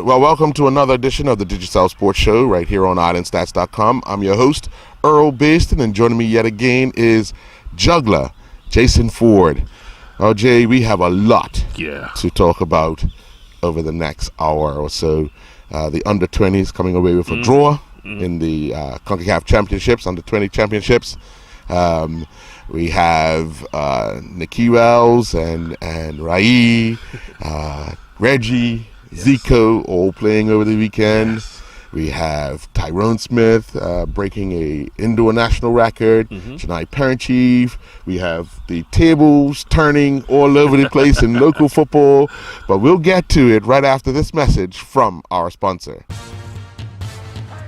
Well, welcome to another edition of the Digicel Sports Show right here on Islandstats.com. I'm your host, Earl Baston, and joining me yet again is juggler Jason Ford. Oh, Jay, we have a lot to talk about over the next hour or so. The under-20s coming away with a draw in the CONCACAF Championships, under-20 Championships. We have Nicky Wells and Rai, Reggie, Zico all playing over the weekend. Yes. We have Tyrone Smith breaking a indoor national record. Chennai Parent-Chief. We have the tables turning all over the place in local football. But we'll get to it right after this message from our sponsor.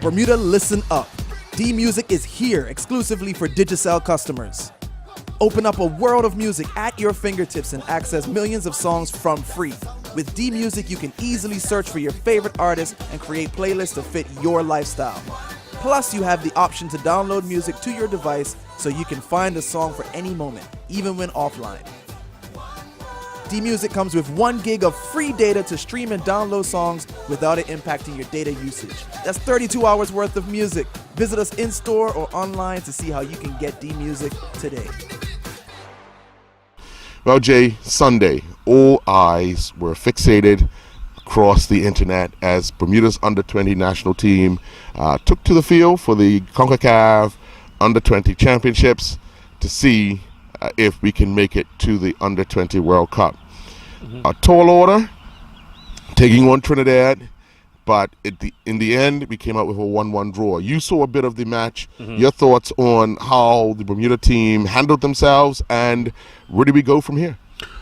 Bermuda, listen up. D-Music is here exclusively for Digicel customers. Open up a world of music at your fingertips and access millions of songs from free. With D-Music, you can easily search for your favorite artists and create playlists to fit your lifestyle. Plus, you have the option to download music to your device so you can find a song for any moment, even when offline. D-Music comes with 1 gig of free data to stream and download songs without it impacting your data usage. That's 32 hours worth of music. Visit us in-store or online to see how you can get D-Music today. Well, Jay, Sunday, all eyes were fixated across the internet as Bermuda's under-20 national team took to the field for the CONCACAF under-20 championships to see if we can make it to the under-20 World Cup. A tall order, taking on Trinidad, but in the end, we came out with a 1-1 draw. You saw a bit of the match. Your thoughts on how the Bermuda team handled themselves, and where do we go from here?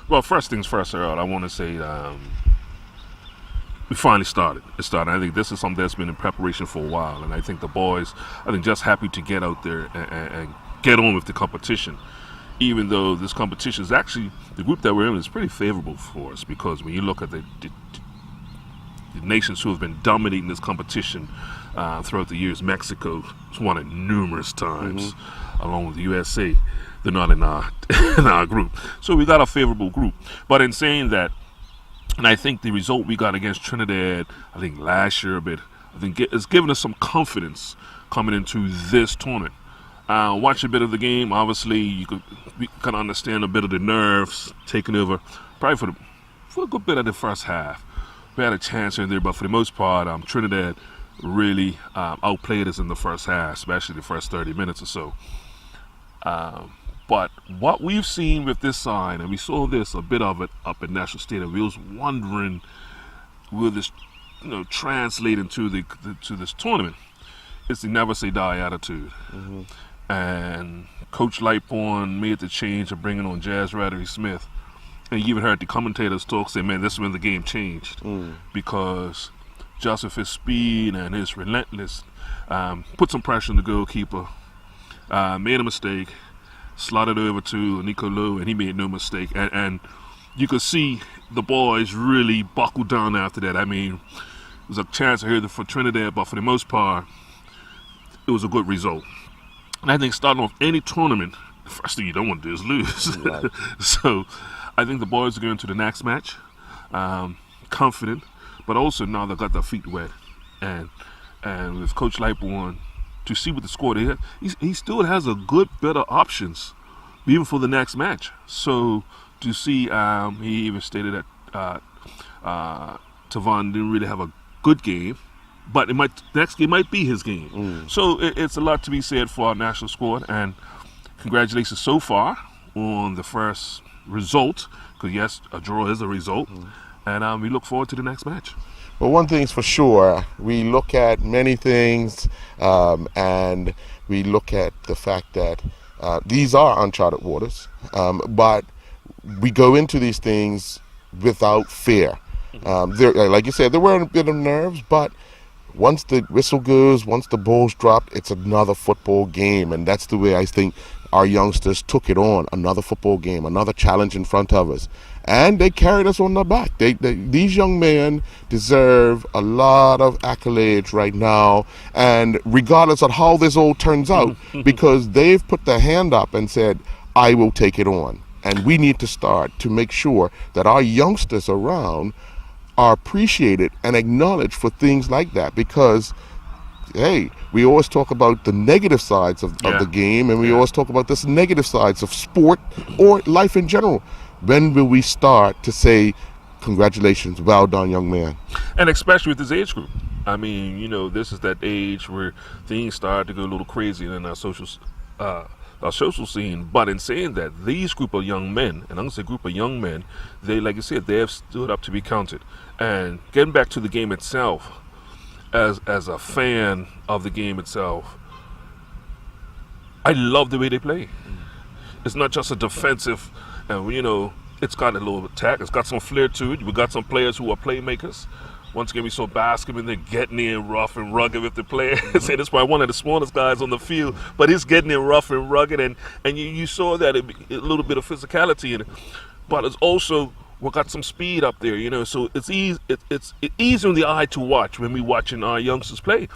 Well, first things first, Earl, I want to say we finally started. I think this is something that's been in preparation for a while, and I think the boys, just happy to get out there and get on with the competition. Even though this competition is actually, the group that we're in is pretty favorable for us, because when you look at the nations who have been dominating this competition throughout the years, Mexico has won it numerous times, along with the USA. They're not in our group. So we got a favorable group. But in saying that, and I think the result we got against Trinidad, I think last year a bit, it's given us some confidence coming into this tournament. Watch a bit of the game. Obviously, we can understand a bit of the nerves taking over, probably for a good bit of the first half. We had a chance in there, but for the most part, Trinidad really outplayed us in the first half, especially the first 30 minutes or so. But what we've seen with this side, and we saw this a bit of it up at National Stadium, we was wondering, will this translate into this tournament? It's the never say die attitude. And Coach Lightbourne made the change of bringing on Jazz Rattery Smith. And you even heard the commentators talk, say, man, this is when the game changed. Because just with his speed and his relentless, put some pressure on the goalkeeper, made a mistake, slotted over to Nico Lowe, and he made no mistake. And you could see the boys really buckled down after that. There was a chance here for Trinidad, but for the most part, it was a good result. And I think starting off any tournament, the first thing you don't want to do is lose. Right. So I think the boys are going to the next match confident, but also now they've got their feet wet. And with Coach Lightbourne, to see what the score, he still has a good bit of options, even for the next match. So to see, he even stated that Tavon didn't really have a good game, but next game might be his game. So it's a lot to be said for our national squad, and congratulations so far on the first result, because yes, a draw is a result, and we look forward to the next match. Well, one thing's for sure, we look at many things, and we look at the fact that these are uncharted waters, but we go into these things without fear. Like you said, there were a bit of nerves, but once the whistle goes, once the ball's dropped, it's another football game, and that's the way I think our youngsters took it on. Another football game, another challenge in front of us, and they carried us on their back. These young men deserve a lot of accolades right now, and regardless of how this all turns out, because they've put their hand up and said, I will take it on. And we need to start to make sure that our youngsters around are appreciated and acknowledged for things like that, because hey, we always talk about the negative sides of the game, and we always talk about this negative sides of sport or life in general. When will we start to say, congratulations, well done, young man? And especially with this age group. I mean, you know, this is that age where things start to go a little crazy in our social scene. But in saying that, these group of young men, and I'm going to say group of young men, they, like you said, they have stood up to be counted. And getting back to the game itself, as a fan of the game itself, I love the way they play. It's not just a defensive, and you know, it's got a little attack. It's got some flair to it. We got some players who are playmakers. Once again, we saw basketball, they're getting in rough and rugged with the players. And that's why one of the smallest guys on the field, but he's getting in rough and rugged, and you saw that a little bit of physicality in it. But it's also, we got some speed up there, you know, so it's easy on the eye to watch when we watching our youngsters play,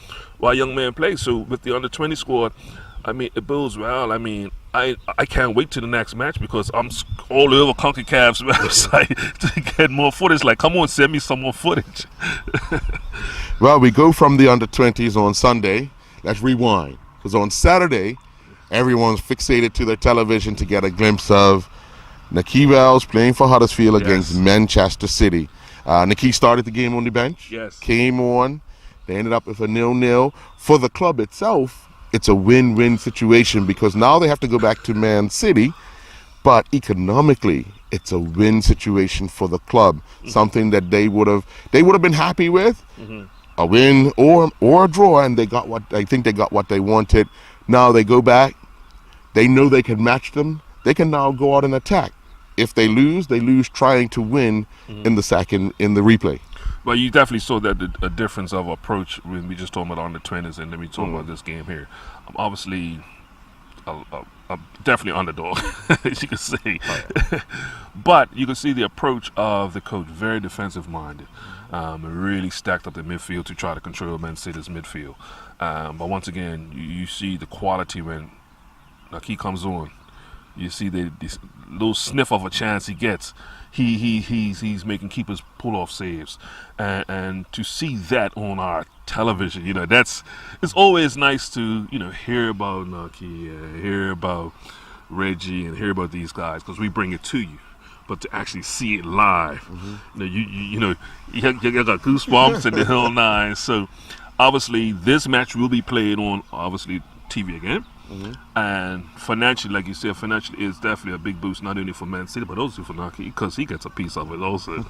our young men play. So with the under-20 squad, I mean, it bodes well. I mean, I can't wait to the next match, because I'm all over CONCACAF's website to get more footage. Like, come on, send me some more footage. Well, we go from the under-20s on Sunday. Let's rewind, because on Saturday, everyone's fixated to their television to get a glimpse of Nakie Wells playing for Huddersfield against Manchester City. Nakie started the game on the bench. Yes. Came on. They ended up with a 0-0. For the club itself, it's a win-win situation, because now they have to go back to Man City, but economically, it's a win situation for the club. Something that they would have been happy with, a win or a draw, and I think they got what they wanted. Now they go back. They know they can match them. They can now go out and attack. If they lose trying to win in the replay. But you definitely saw that a difference of approach when we just talking about under 20s, and then we talking about this game here. I'm obviously definitely underdog, as you can say. But you can see the approach of the coach, very defensive minded. Really stacked up the midfield to try to control Man City's midfield. But once again, you see the quality when Nakie comes on. You see this little sniff of a chance he gets. He's making keepers pull off saves, and to see that on our television, you know, it's always nice to, you know, hear about Nakie, hear about Reggie, and hear about these guys, because we bring it to you. But to actually see it live, you got goosebumps and the whole nine. So obviously this match will be played on TV again. And financially, like you said, financially is definitely a big boost, not only for Man City, but also for Nakie, because he gets a piece of it also.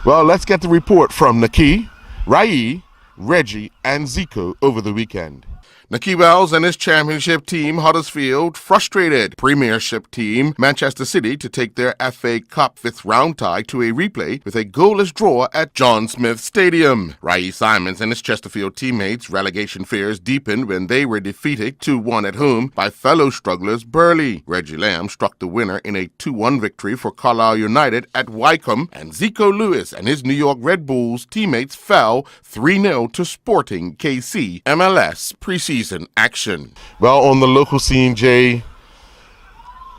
Well, let's get the report from Nakie, Rai, Reggie, and Zico over the weekend. Nakie Wells and his championship team, Huddersfield, frustrated Premiership team, Manchester City, to take their FA Cup 5th round tie to a replay with a goalless draw at John Smith Stadium. Rai Simons and his Chesterfield teammates' relegation fears deepened when they were defeated 2-1 at home by fellow strugglers Burley. Reggie Lamb struck the winner in a 2-1 victory for Carlisle United at Wycombe, and Zico Lewis and his New York Red Bulls teammates fell 3-0 to Sporting KC MLS preseason action. Well, on the local scene, Jay,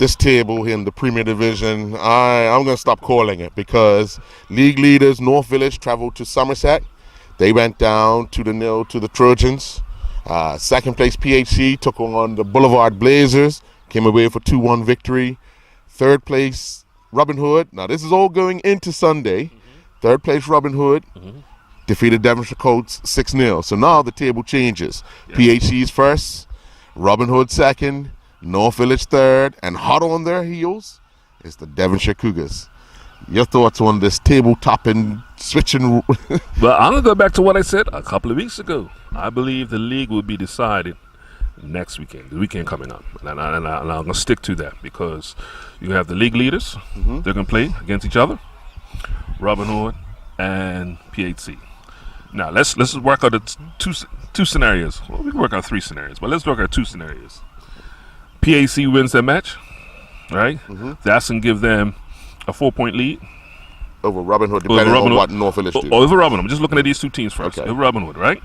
this table here in the Premier Division, I'm going to stop calling it, because league leaders North Village traveled to Somerset. They went down 2-0 to the Trojans. Second place PHC took on the Boulevard Blazers, came away for 2-1 victory. Third place Robin Hood. Now this is all going into Sunday. Third place Robin Hood defeated Devonshire Colts 6-0. So now the table changes. PHC's first, Robin Hood second, North Village third, and hot on their heels is the Devonshire Cougars. Your thoughts on this table-top and switching? Well, I'm going to go back to what I said a couple of weeks ago. I believe the league will be decided next weekend, the weekend coming up. And I'm going to stick to that, because you have the league leaders. They're going to play against each other, Robin Hood and PHC. Now, let's work out the two scenarios. Well, we can work out 3 scenarios, but let's work out 2 scenarios. PHC wins that match, right? That's going to give them a 4-point lead over Robin Hood, depending on what North Village do. Over Robin Hood. I'm just looking at these 2 teams first. Okay. Over Robin Hood, right?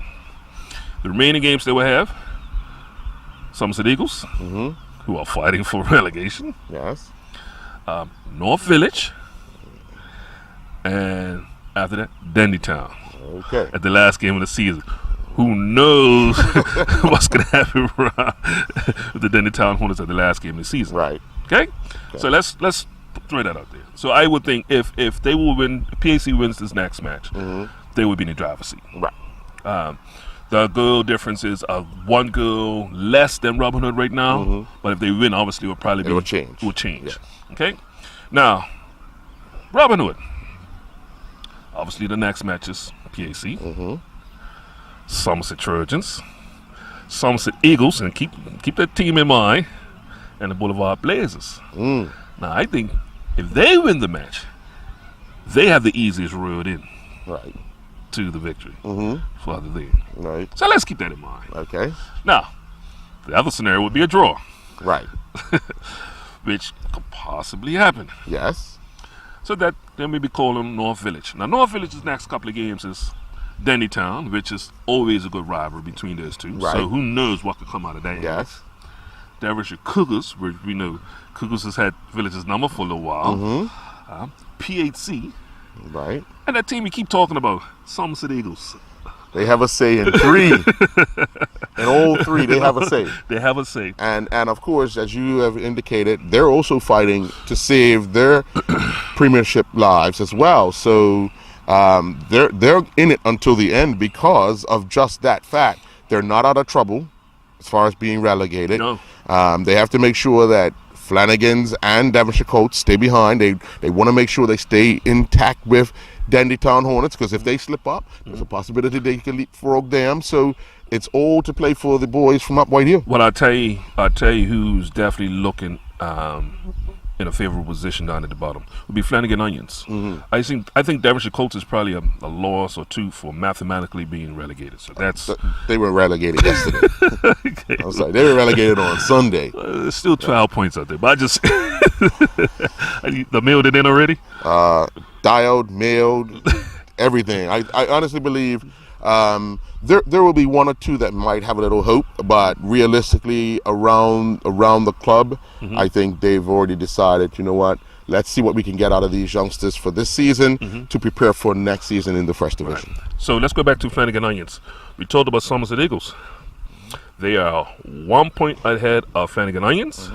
The remaining games they will have, Somerset Eagles, who are fighting for relegation. Yes. North Village, and After that, Dendytown. Okay. At the last game of the season. Who knows what's going to happen with the Dendytown Hornets at the last game of the season. Right. Okay? So let's throw that out there. So I would think if they will win, PAC wins this next match, they would be in the driver's seat. Right. The goal difference is one goal less than Robin Hood right now. But if they win, obviously, it will change. It will change. Yeah. Okay? Now, Robin Hood. Obviously, the next match is PAC. Somerset Trojans. Somerset Eagles, and keep that team in mind, and the Boulevard Blazers. Now, I think if they win the match, they have the easiest road in to the victory for the league. Right. So let's keep that in mind. Okay. Now, the other scenario would be a draw, Right. which could possibly happen. Yes. So that then we be calling North Village. Now, North Village's next couple of games is Dendytown, which is always a good rivalry between those two. Right. So who knows what could come out of that? Yes. Derbyshire Cougars, where we know Cougars has had Village's number for a little while. PHC. Right. And that team we keep talking about, Somerset Eagles. They have a say in three. In all three, they have a say. They have a say. And of course, as you have indicated, they're also fighting to save their premiership lives as well. So they're in it until the end because of just that fact. They're not out of trouble as far as being relegated. No. They have to make sure that Flanagan's and Devonshire Colts stay behind. They want to make sure they stay intact with Dendytown Hornets, because if they slip up, there's a possibility they can leapfrog them. So it's all to play for the boys from up White Hill. Well, I'll tell you who's definitely looking in a favorable position down at the bottom would be Flanagan Onions. I think Devonshire Colts is probably a loss or two for mathematically being relegated. So that's they were relegated yesterday. okay. I'm sorry, they were relegated on Sunday. There's still 12 points out there, but I just the mailed it in already. Dialed, mailed, everything. I honestly believe there will be one or two that might have a little hope, but realistically, around the club, I think they've already decided, you know what, let's see what we can get out of these youngsters for this season to prepare for next season in the First Division. Right. So let's go back to Flanagan Onions. We talked about Somerset Eagles. They are 1 point ahead of Flanagan Onions,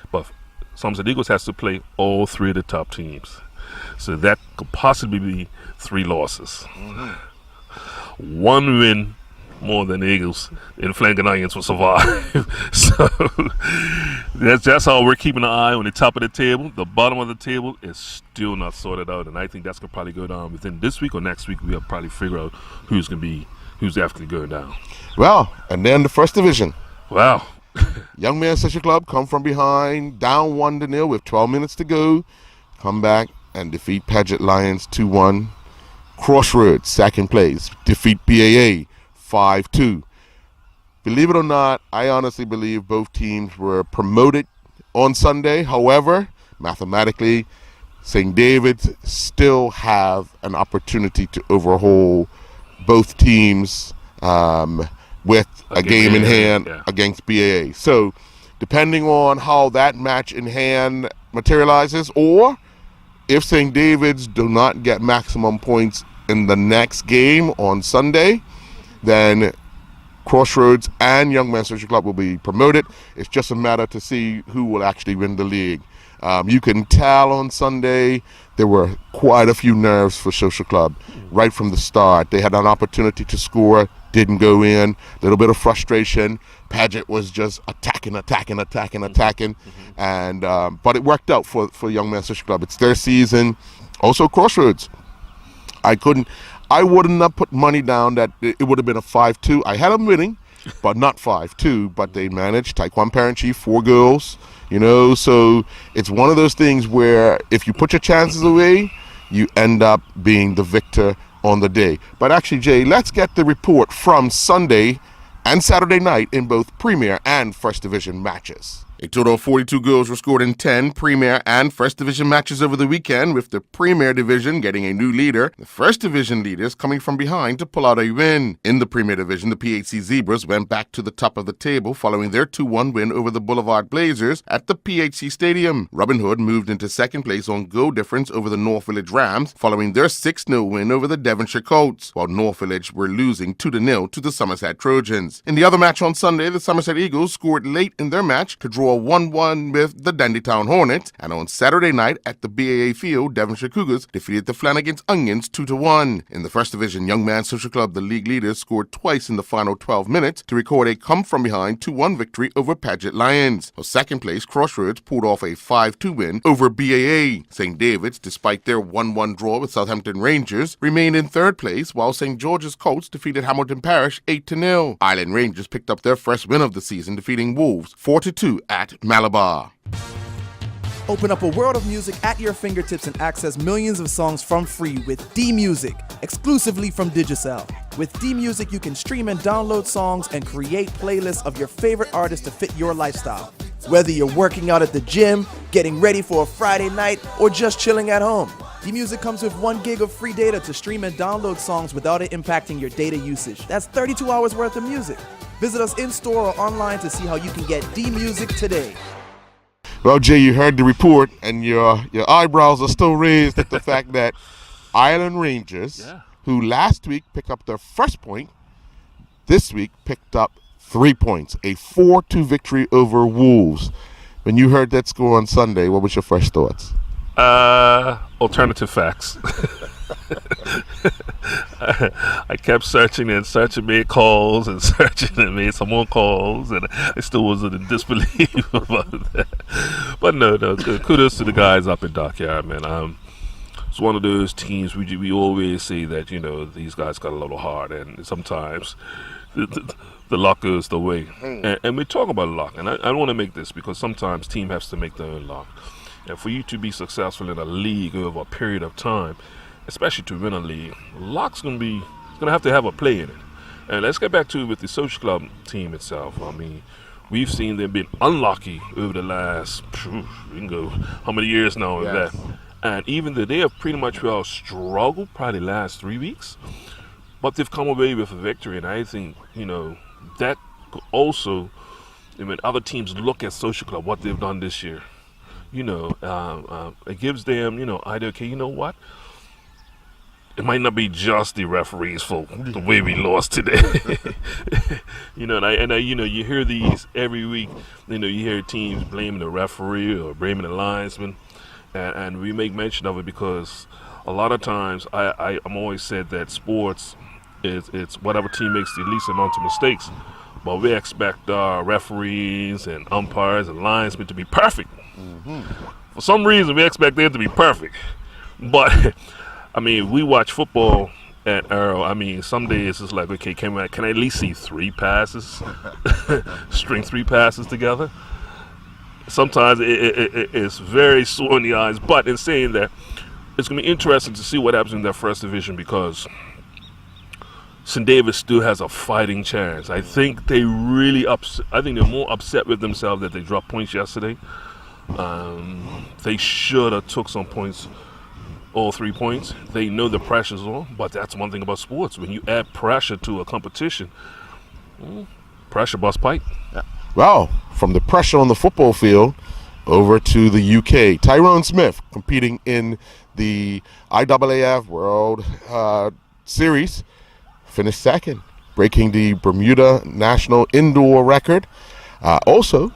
but Somerset Eagles has to play all three of the top teams. So that could possibly be 3 losses. 1 win more than the Eagles and Flanagan Onions will survive. So that's how we're keeping an eye on the top of the table. The bottom of the table is still not sorted out, and I think that's going to probably go down within this week or next week. We'll probably figure out who's definitely going down. Well, and then the First Division. Wow. Young Man Social Club come from behind, down 1-0 with 12 minutes to go, come back and defeat Paget Lions 2-1. Crossroads, second place, defeat BAA 5-2. Believe it or not, I honestly believe both teams were promoted on Sunday. However, mathematically, St. David's still have an opportunity to overhaul both teams with a game in hand against BAA. So, depending on how that match in hand materializes, or if St. David's do not get maximum points in the next game on Sunday, then Crossroads and Young Men's Social Club will be promoted. It's just a matter to see who will actually win the league. You can tell on Sunday there were quite a few nerves for Social Club right from the start. They had an opportunity to score, didn't go in, a little bit of frustration. Paget was just attacking, and but it worked out for Young Men Social Club. It's their season. Also Crossroads. I wouldn't have put money down that it would have been a 5-2. I had them winning, but not 5-2. But they managed. Taekwondo Parent Chief, 4 goals. So it's one of those things where if you put your chances away, you end up being the victor on the day. But actually, Jay, let's get the report from Sunday and Saturday night in both Premier and First Division matches. A total of 42 goals were scored in 10 Premier and First Division matches over the weekend, with the Premier Division getting a new leader, the First Division leaders coming from behind to pull out a win. In the Premier Division, the PHC Zebras went back to the top of the table following their 2-1 win over the Boulevard Blazers at the PHC Stadium. Robin Hood moved into second place on goal difference over the North Village Rams following their 6-0 win over the Devonshire Colts, while North Village were losing 2-0 to the Somerset Trojans. In the other match on Sunday, the Somerset Eagles scored late in their match to draw 1-1 with the Dandytown Hornets, and on Saturday night at the BAA Field, Devonshire Cougars defeated the Flanagan's Onions 2-1. In the First Division, Young Man Social Club, the league leaders, scored twice in the final 12 minutes to record a come-from-behind 2-1 victory over Paget Lions. For second place, Crossroads pulled off a 5-2 win over BAA. St. David's, despite their 1-1 draw with Southampton Rangers, remained in third place, while St. George's Colts defeated Hamilton Parish 8-0. Island Rangers picked up their first win of the season, defeating Wolves 4-2 at Malabar. Open up a world of music at your fingertips and access millions of songs from free with D-Music, exclusively from Digicel. With D-Music, you can stream and download songs and create playlists of your favorite artists to fit your lifestyle. Whether you're working out at the gym, getting ready for a Friday night, or just chilling at home, D-Music comes with 1 gig of free data to stream and download songs without it impacting your data usage. That's 32 hours worth of music. Visit us in-store or online to see how you can get D-Music today. Well, Jay, you heard the report, and your eyebrows are still raised at the fact that Island Rangers, who last week picked up their first point, this week picked up 3 points, a 4-2 victory over Wolves. When you heard that score on Sunday, what was your first thoughts? Alternative facts. I kept searching and searching, made calls and searching and made some more calls, and I still wasn't in disbelief about that. But no, kudos to the guys up in Dockyard, man. It's one of those teams we always say that, you know, these guys got a little hard, and sometimes the luck goes the way. And we talk about luck, and I want to make this because sometimes team has to make their own luck. And for you to be successful in a league over a period of time, especially to win a league, luck's going to have a play in it. And let's get back to it with the social club team itself. I mean, we've seen them been unlucky over the last, we can go how many years now with that. And even though they have pretty much struggled probably the last 3 weeks, but they've come away with a victory. And I think, you know, that also, when other teams look at social club, what they've done this year, you know, it gives them, you know, idea, okay, you know what? It might not be just the referees' fault the way we lost today. You know, and I, you know, you hear these every week. You know, you hear teams blaming the referee or blaming the linesman, and we make mention of it because a lot of times I'm always said that sports it's whatever team makes the least amount of mistakes, but we expect our referees and umpires and linesmen to be perfect. For some reason, we expect them to be perfect, but I mean, we watch football at Arrow. I mean, some days it's like, okay, can I at least see 3 passes, string 3 passes together? Sometimes it's very sore in the eyes. But in saying that, it's going to be interesting to see what happens in that first division because St. David still has a fighting chance. I think they really I think they're more upset with themselves that they dropped points yesterday. They should have took some points, all 3 points. They know the pressure's on, but that's one thing about sports. When you add pressure to a competition, pressure bust pipe. Well, from the pressure on the football field over to the UK. Tyrone Smith competing in the IAAF World Series finished second, breaking the Bermuda National Indoor record. Also,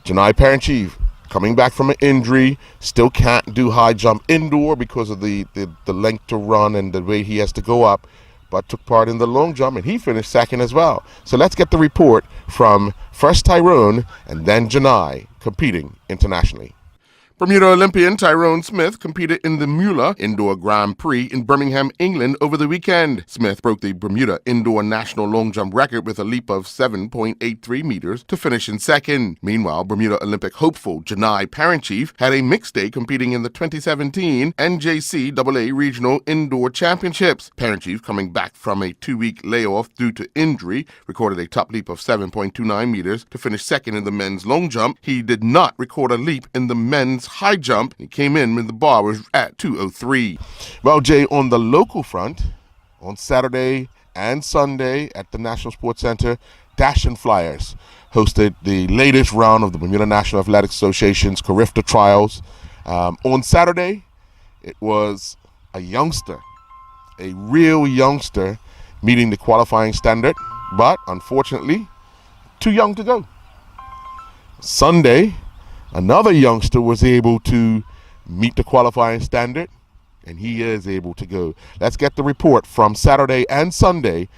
Janai Parent-Chief coming back from an injury, still can't do high jump indoor because of the length to run and the way he has to go up, but took part in the long jump and he finished second as well. So let's get the report from first Tyrone and then Janai competing internationally. Bermuda Olympian Tyrone Smith competed in the Muller Indoor Grand Prix in Birmingham, England over the weekend. Smith broke the Bermuda Indoor National Long Jump record with a leap of 7.83 meters to finish in second. Meanwhile, Bermuda Olympic hopeful Janai Parentchief had a mixed day competing in the 2017 NJCAA Regional Indoor Championships. Parentchief, coming back from a 2-week layoff due to injury, recorded a top leap of 7.29 meters to finish second in the men's long jump. He did not record a leap in the men's high jump. He came in when the bar was at 2:03. Well, Jay, on the local front, on Saturday and Sunday at the National Sports Center, Dash and Flyers hosted the latest round of the Bermuda National Athletic Association's Carifta Trials. On Saturday, it was a youngster, a real youngster, meeting the qualifying standard, but unfortunately, too young to go. Sunday, another youngster was able to meet the qualifying standard, and he is able to go. Let's get the report from Saturday and Sunday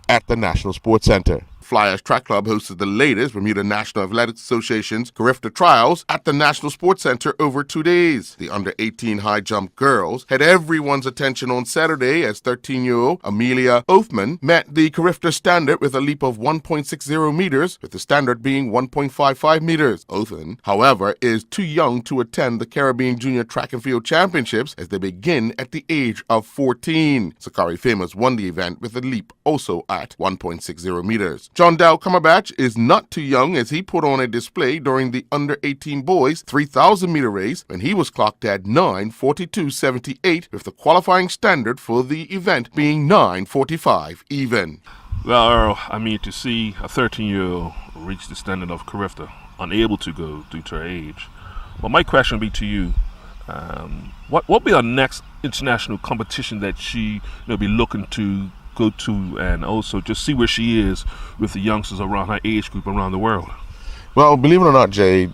at the National Sports Center. Flyers Track Club hosted the latest Bermuda National Athletic Association's Carifta Trials at the National Sports Center over 2 days. The under-18 high jump girls had everyone's attention on Saturday as 13-year-old Amelia Othman met the Carifta standard with a leap of 1.60 meters, with the standard being 1.55 meters. Othman, however, is too young to attend the Caribbean Junior Track and Field Championships as they begin at the age of 14. Sakari Famous won the event with a leap also at 1.60 meters. John Dow Cumberbatch is not too young as he put on a display during the under-18 boys 3,000-meter race when he was clocked at 9:42.78, with the qualifying standard for the event being 9:45 even. Well, Earl, I mean, to see a 13-year-old reach the standard of Carifta, unable to go due to her age. Well, my question would be to you, what will be our next international competition that she be looking to go to, and also just see where she is with the youngsters around her age group around the world? Well, believe it or not, Jay,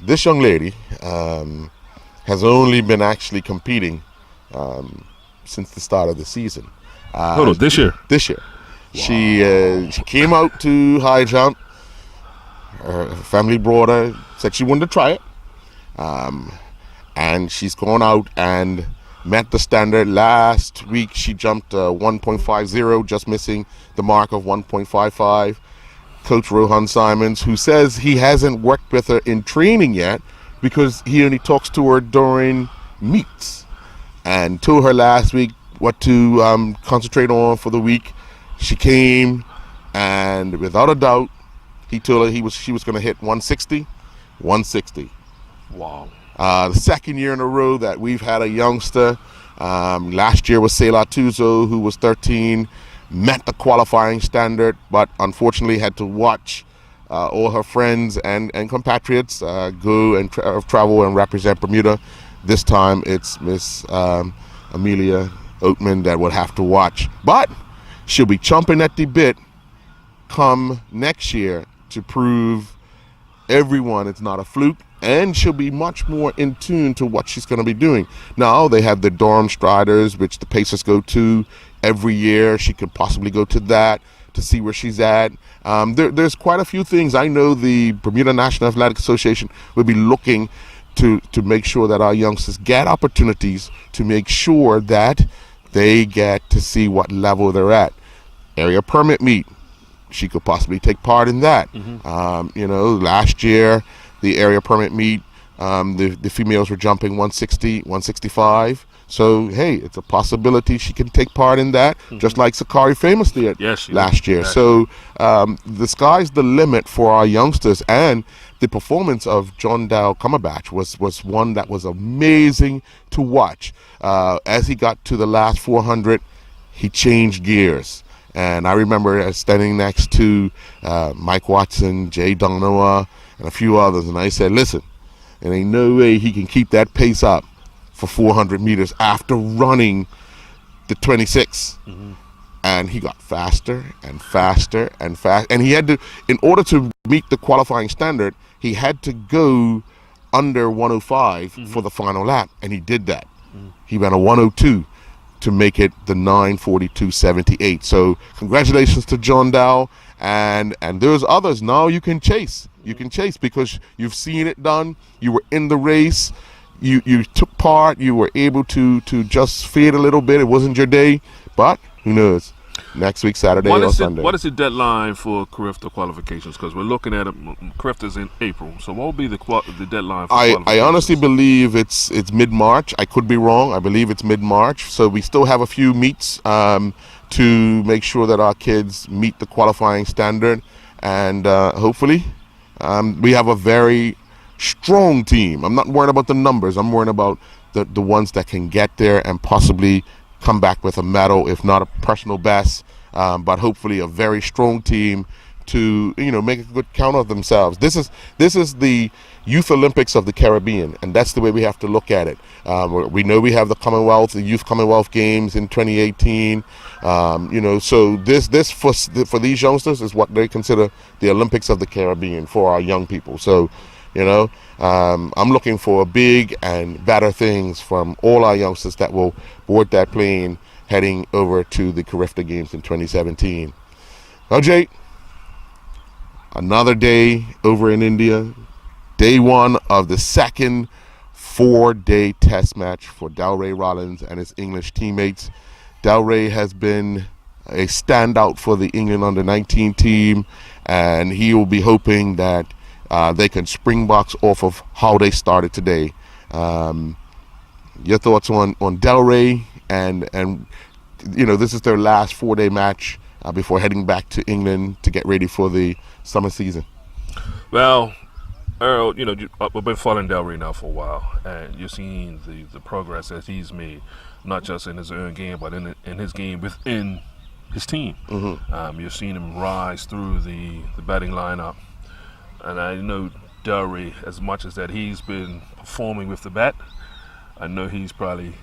this young lady has only been actually competing since the start of the season. Hold on, this year? This year. Wow. She came out to high jump. Her family brought her, said she wanted to try it. And she's gone out and met the standard. Last week she jumped 1.50, just missing the mark of 1.55. Coach Rohan Simons, who says he hasn't worked with her in training yet because he only talks to her during meets, and told her last week what to concentrate on for the week. She came, and without a doubt, he told her she was going to hit 160. Wow. The second year in a row that we've had a youngster. Last year was Selah Tuzo, who was 13, met the qualifying standard, but unfortunately had to watch all her friends and compatriots go and travel and represent Bermuda. This time it's Miss Amelia Oatman that will have to watch. But she'll be chomping at the bit come next year to prove everyone it's not a fluke, and she'll be much more in tune to what she's going to be doing. Now they have the Durham Striders, which the Pacers go to every year. She could possibly go to that to see where she's at. There's quite a few things. I know the Bermuda National Athletic Association will be looking to make sure that our youngsters get opportunities to make sure that they get to see what level they're at. Area permit meet, she could possibly take part in that. Last year, the area permit meet, the females were jumping 160, 165. So, hey, it's a possibility she can take part in that, just like Sakari Famous did last year. So, the sky's the limit for our youngsters. And the performance of John Dow Cumberbatch was one that was amazing to watch. As he got to the last 400, he changed gears. And I remember standing next to Mike Watson, Jay Donoa, and a few others, and I said, listen, there ain't no way he can keep that pace up for 400 meters after running the 26. And he got faster and faster and fast. And he had to, in order to meet the qualifying standard, he had to go under 105 for the final lap, and he did that. He ran a 102 to make it the 9:42.78. So congratulations to John Dow, and there's others. Now you can chase. You can chase because you've seen it done. You were in the race. you took part. You were able to just fade a little bit. It wasn't your day, but who knows? Next week, Saturday or Sunday. What is the deadline for CRIFTA qualifications? Because we're looking at it. CRIFTA's in April, so what will be the deadline for qualifications? I honestly believe it's mid-March. I could be wrong. I believe it's mid-March. So we still have a few meets to make sure that our kids meet the qualifying standard, and hopefully we have a very strong team. I'm not worried about the numbers. I'm worried about the ones that can get there and possibly come back with a medal, if not a personal best, but hopefully a very strong team to make a good count of themselves. This is the Youth Olympics of the Caribbean, and that's the way we have to look at it. We know we have the Youth Commonwealth Games in 2018. So this for these youngsters is what they consider the Olympics of the Caribbean for our young people. So, I'm looking for big and better things from all our youngsters that will board that plane heading over to the CRIFTA Games in 2017. Well, Jake, another day over in India. Day one of the second 4-day test match for Delray Rollins and his English teammates. Delray has been a standout for the England under-19 team, and he will be hoping that they can springboks off of how they started today. Your thoughts on Delray and this is their last 4-day match before heading back to England to get ready for the summer season? Well, Earl, we've been following Delray now for a while, and you're seeing the progress that he's made, not just in his own game, but in his game within his team. Mm-hmm. You're seeing him rise through the batting lineup. And I know Delray, as much as that he's been performing with the bat, I know he's probably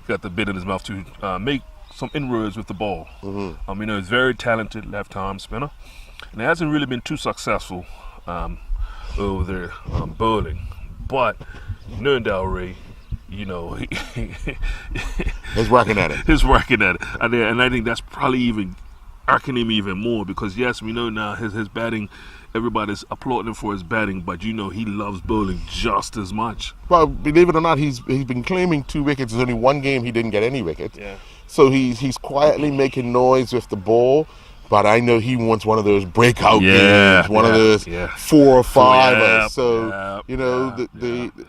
got the bit in his mouth to make some inroads with the ball. Mm-hmm. He's very talented left-arm spinner, and he hasn't really been too successful over there bowling. But knowing Delray, he's working at it. He's working at it, and I think that's probably even irking him even more, because yes, we know now his batting. Everybody's applauding him for his batting, but he loves bowling just as much. Well, believe it or not, he's been claiming 2 wickets. There's only one game he didn't get any wickets. Yeah. So he's quietly making noise with the ball, but I know he wants one of those breakout games, one of those 4 or 5ers.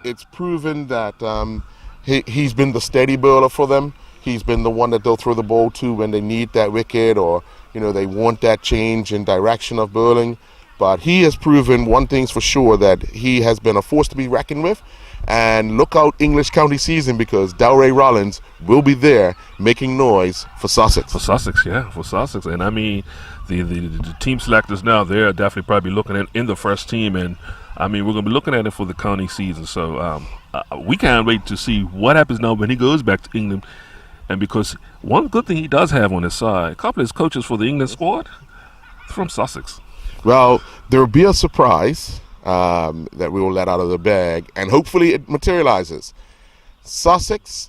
It's proven that he's been the steady bowler for them. He's been the one that they'll throw the ball to when they need that wicket, or they want that change in direction of bowling. But he has proven one thing's for sure, that he has been a force to be reckoned with. And look out English county season, because Delray Rollins will be there making noise for Sussex. For Sussex. And the team selectors now, they're definitely probably looking in the first team. And we're going to be looking at it for the county season. So we can't wait to see what happens now when he goes back to England. And because one good thing he does have on his side, a couple of his coaches for the England squad from Sussex. Well, there will be a surprise that we will let out of the bag, and hopefully it materializes. Sussex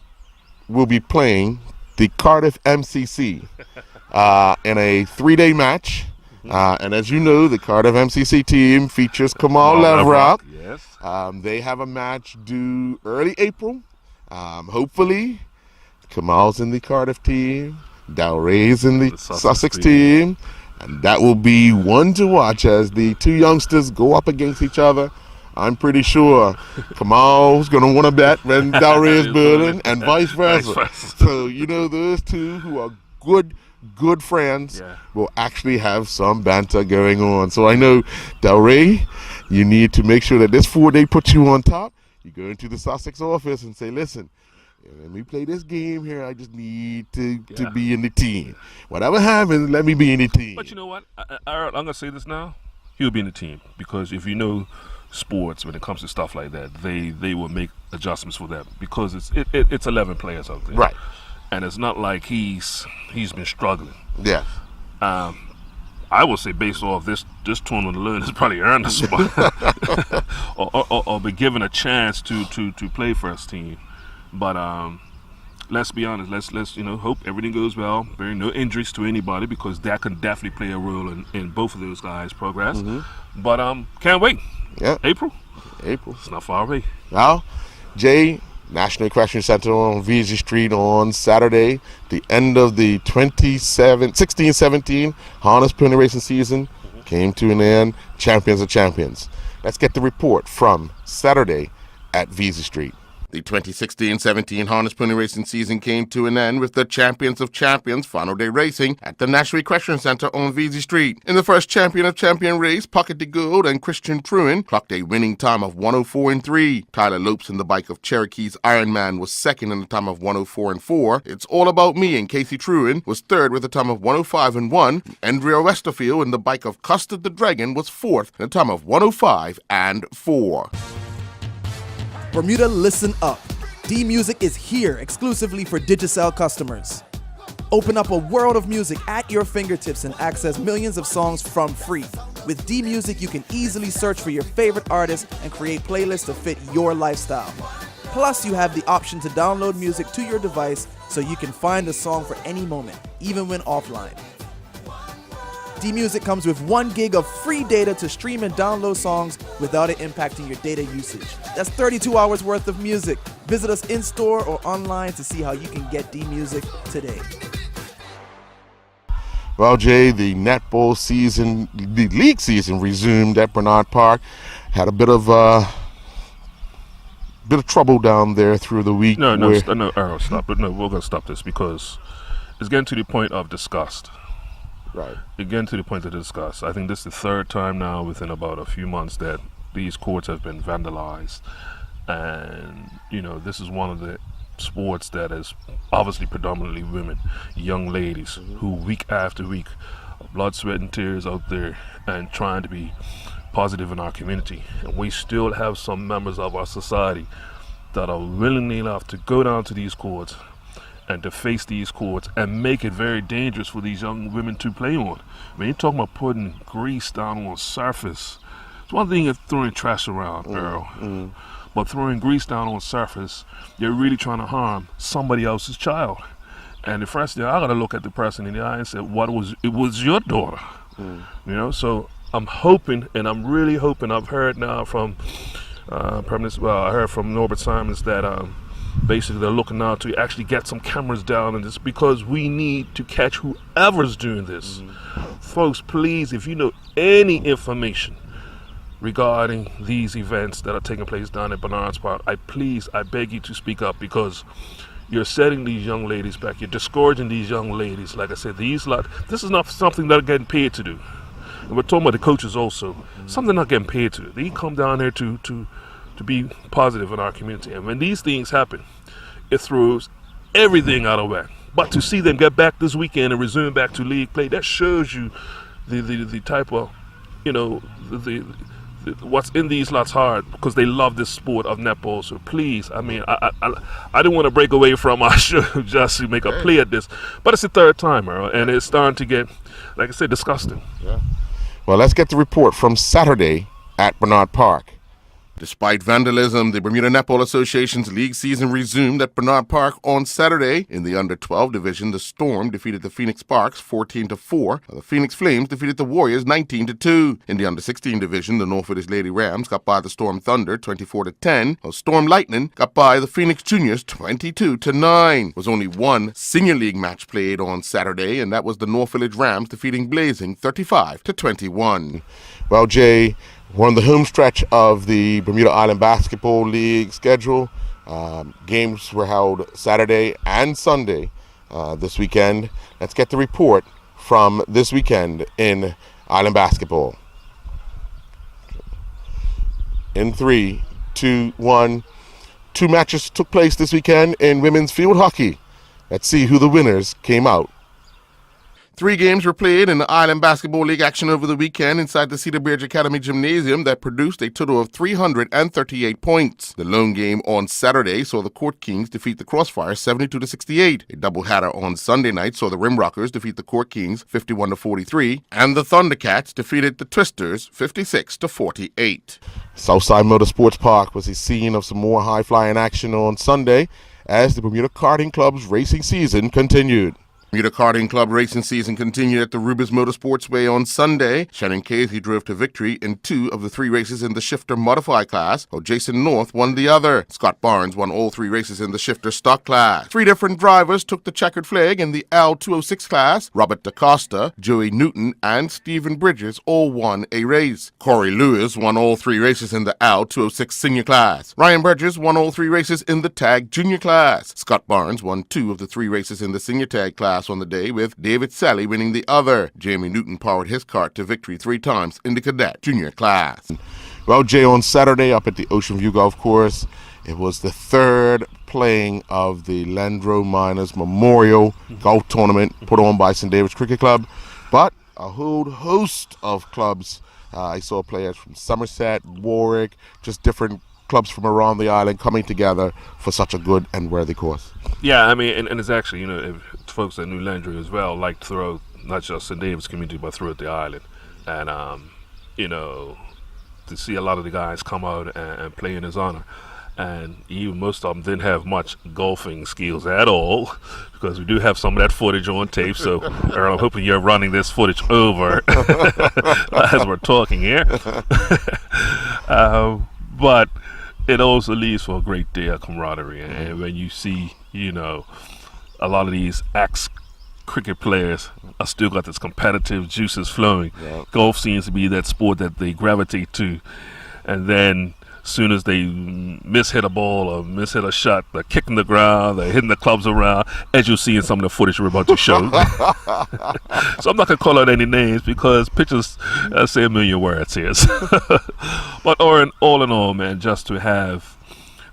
will be playing the Cardiff MCC in a 3-day match. And as you know, the Cardiff MCC team features Kamal Leverock. Yes. They have a match due early April. Hopefully, Kamal's in the Cardiff team, Delray's in the Sussex team. And that will be one to watch as the 2 youngsters go up against each other. I'm pretty sure Kamal's going to want to bet when Delray is bowling, and vice versa. So, those 2 who are good friends will actually have some banter going on. So I know, Delray, you need to make sure that this 4-day puts you on top. You go into the Sussex office and say, listen, when we play this game here, I just need to be in the team. Whatever happens, let me be in the team. But you know what? I'm going to say this now. He'll be in the team, because if you know sports, when it comes to stuff like that, they will make adjustments for that, because it's 11 players out there. Right. And it's not like he's been struggling. Yeah. I would say, based off this tournament alone, he's probably earned a spot or be given a chance to play first team. But let's be honest. Let's hope everything goes well. There are no injuries to anybody, because that can definitely play a role in both of those guys' progress. Mm-hmm. But can't wait. Yeah. April. It's not far away. Well, Jay, National Equestrian Center on VG Street on Saturday, the end of the 16-17 harness pony racing season came to an end. Champions are champions. Let's get the report from Saturday at VG Street. The 2016-17 harness pony racing season came to an end with the Champions of Champions final day racing at the National Equestrian Center on VZ Street. In the first Champion of Champion race, Pocket de Gold and Christian Truin clocked a winning time of 104-3. Tyler Lopes in the bike of Cherokee's Ironman was second in a time of 104-4. It's All About Me and Casey Truin was third with a time of 105-1. Andrea Westerfield in the bike of Custard the Dragon was fourth in a time of 105-4. Bermuda, listen up. D-Music is here exclusively for Digicel customers. Open up a world of music at your fingertips and access millions of songs from free. With D-Music, you can easily search for your favorite artists and create playlists to fit your lifestyle. Plus, you have the option to download music to your device so you can find a song for any moment, even when offline. D-Music comes with 1 gig of free data to stream and download songs without it impacting your data usage. That's 32 hours worth of music. Visit us in-store or online to see how you can get D-Music today. Well, Jay, the netball season, the league season resumed at Bernard Park. Had a bit of trouble down there through the week. No, Earl, stop it. No, we're going to stop this because it's getting to the point of disgust. Right. Again, to the point of discuss. I think this is the third time now within about a few months that these courts have been vandalized. And, this is one of the sports that is obviously predominantly women, young ladies, who week after week, blood, sweat, and tears out there and trying to be positive in our community. And we still have some members of our society that are willingly enough to go down to these courts and to face these courts and make it very dangerous for these young women to play on. When you're talking about putting grease down on surface, it's one thing if throwing trash around, Earl, but throwing grease down on surface, you're really trying to harm somebody else's child. And the first thing, I gotta look at the person in the eye and say, it was your daughter. So I'm hoping, and I'm really hoping, I've heard now from I heard from Norbert Simons that basically they're looking now to actually get some cameras down in this because we need to catch whoever's doing this. Folks, please, if you know any information regarding these events that are taking place down at Bernard's Park, I beg you to speak up because you're setting these young ladies back. You're discouraging these young ladies. Like I said, this is not something they're getting paid to do. And we're talking about the coaches also. Something they're not getting paid to do. They come down here to be positive in our community. And when these things happen, it throws everything out of whack. But to see them get back this weekend and resume back to league play, that shows you the type of, what's in these lots hard because they love this sport of netball. So please, I didn't want to break away from our show just to make a play at this. But it's the third time, Earl, and it's starting to get, like I said, disgusting. Yeah. Well, let's get the report from Saturday at Bernard Park. Despite vandalism, the Bermuda Netball Association's league season resumed at Bernard Park on Saturday. In the under-12 division, the Storm defeated the Phoenix Sparks 14-4, while the Phoenix Flames defeated the Warriors 19-2. In the under-16 division, the North Village Lady Rams got by the Storm Thunder 24-10, while Storm Lightning got by the Phoenix Juniors 22-9. There was only one senior league match played on Saturday, and that was the North Village Rams defeating Blazing 35-21. Well, Jay, we're on the home stretch of the Bermuda Island Basketball League schedule. Games were held Saturday and Sunday this weekend. Let's get the report from this weekend in Island Basketball. In 3, 2, 1. 2 matches took place this weekend in women's field hockey. Let's see who the winners came out. 3 games were played in the Island Basketball League action over the weekend inside the Cedar Bridge Academy Gymnasium that produced a total of 338 points. The lone game on Saturday saw the Court Kings defeat the Crossfire 72-68. A doubleheader on Sunday night saw the Rimrockers defeat the Court Kings 51-43, and the Thundercats defeated the Twisters 56-48. Southside Motorsports Park was the scene of some more high-flying action on Sunday as the Bermuda Karting Club's racing season continued. Bermuda Karting Club racing season continued at the Rubis Motorsportsway on Sunday. Shannon Casey drove to victory in 2 of the 3 races in the shifter modify class, while Jason North won the other. Scott Barnes won all 3 races in the shifter stock class. 3 different drivers took the checkered flag in the L206 class. Robert DaCosta, Joey Newton, and Stephen Bridges all won a race. Corey Lewis won all 3 races in the L206 senior class. Ryan Bridges won all 3 races in the tag junior class. Scott Barnes won 2 of the 3 races in the senior tag class on the day, with David Sally winning the other. Jamie Newton powered his kart to victory 3 times in the cadet junior class. Well, Jay, on Saturday up at the Ocean View Golf Course, it was the 3rd playing of the Landro Miners Memorial Golf Tournament put on by St. David's Cricket Club, but a whole host of clubs. I saw players from Somerset, Warwick, just different clubs from around the island coming together for such a good and worthy cause. Yeah, I mean, and it's actually, if folks that knew Landry as well like to throw not just St. David's community, but throughout the island. And, to see a lot of the guys come out and play in his honor. And even most of them didn't have much golfing skills at all, because we do have some of that footage on tape. So, Earl, I'm hoping you're running this footage over as we're talking here. But it also leaves for a great day of camaraderie. And when you see, a lot of these cricket players are still got this competitive juices flowing. Yep. Golf seems to be that sport that they gravitate to. And then as soon as they mishit a ball or mishit a shot, they're kicking the ground, they're hitting the clubs around, as you'll see in some of the footage we're about to show. So I'm not going to call out any names because pictures say a million words here. But all in all, man, just to have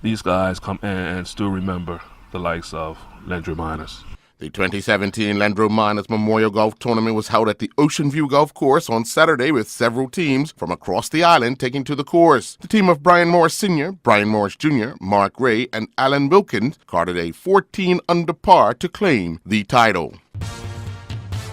these guys come in and still remember the likes of Landry Miners. The 2017 Landro Miners Memorial Golf Tournament was held at the Ocean View Golf Course on Saturday, with several teams from across the island taking to the course. The team of Brian Morris Sr., Brian Morris Jr., Mark Ray, and Alan Wilkins carded a 14 under par to claim the title.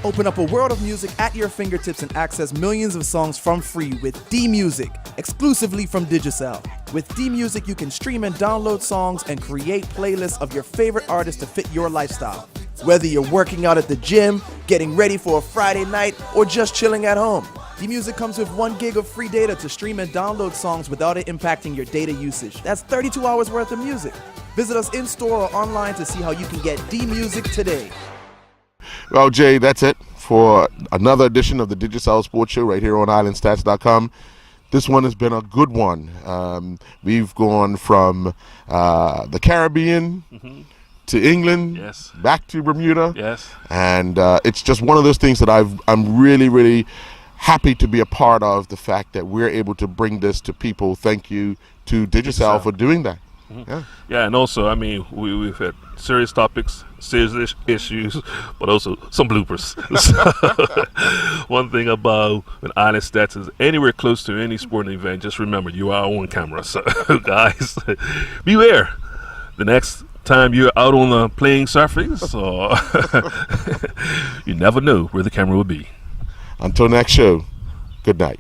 Open up a world of music at your fingertips and access millions of songs from free with D-Music, exclusively from Digicel. With D-Music, you can stream and download songs and create playlists of your favorite artists to fit your lifestyle. Whether you're working out at the gym, getting ready for a Friday night, or just chilling at home, D-Music comes with 1 gig of free data to stream and download songs without it impacting your data usage. That's 32 hours worth of music. Visit us in-store or online to see how you can get D-Music today. Well, Jay, that's it for another edition of the Digicel Sports Show right here on Islandstats.com. This one has been a good one. We've gone from the Caribbean to England, yes, back to Bermuda. Yes. And it's just one of those things that I'm really, really happy to be a part of, the fact that we're able to bring this to people. Thank you to Digicel for doing that. Yeah, and also, I mean, we've had serious topics, serious issues, but also some bloopers. So, one thing about when Islandstats is anywhere close to any sporting event, just remember, you are on camera. So, guys, beware. The next time you're out on the playing surface, or you never know where the camera will be. Until next show, good night.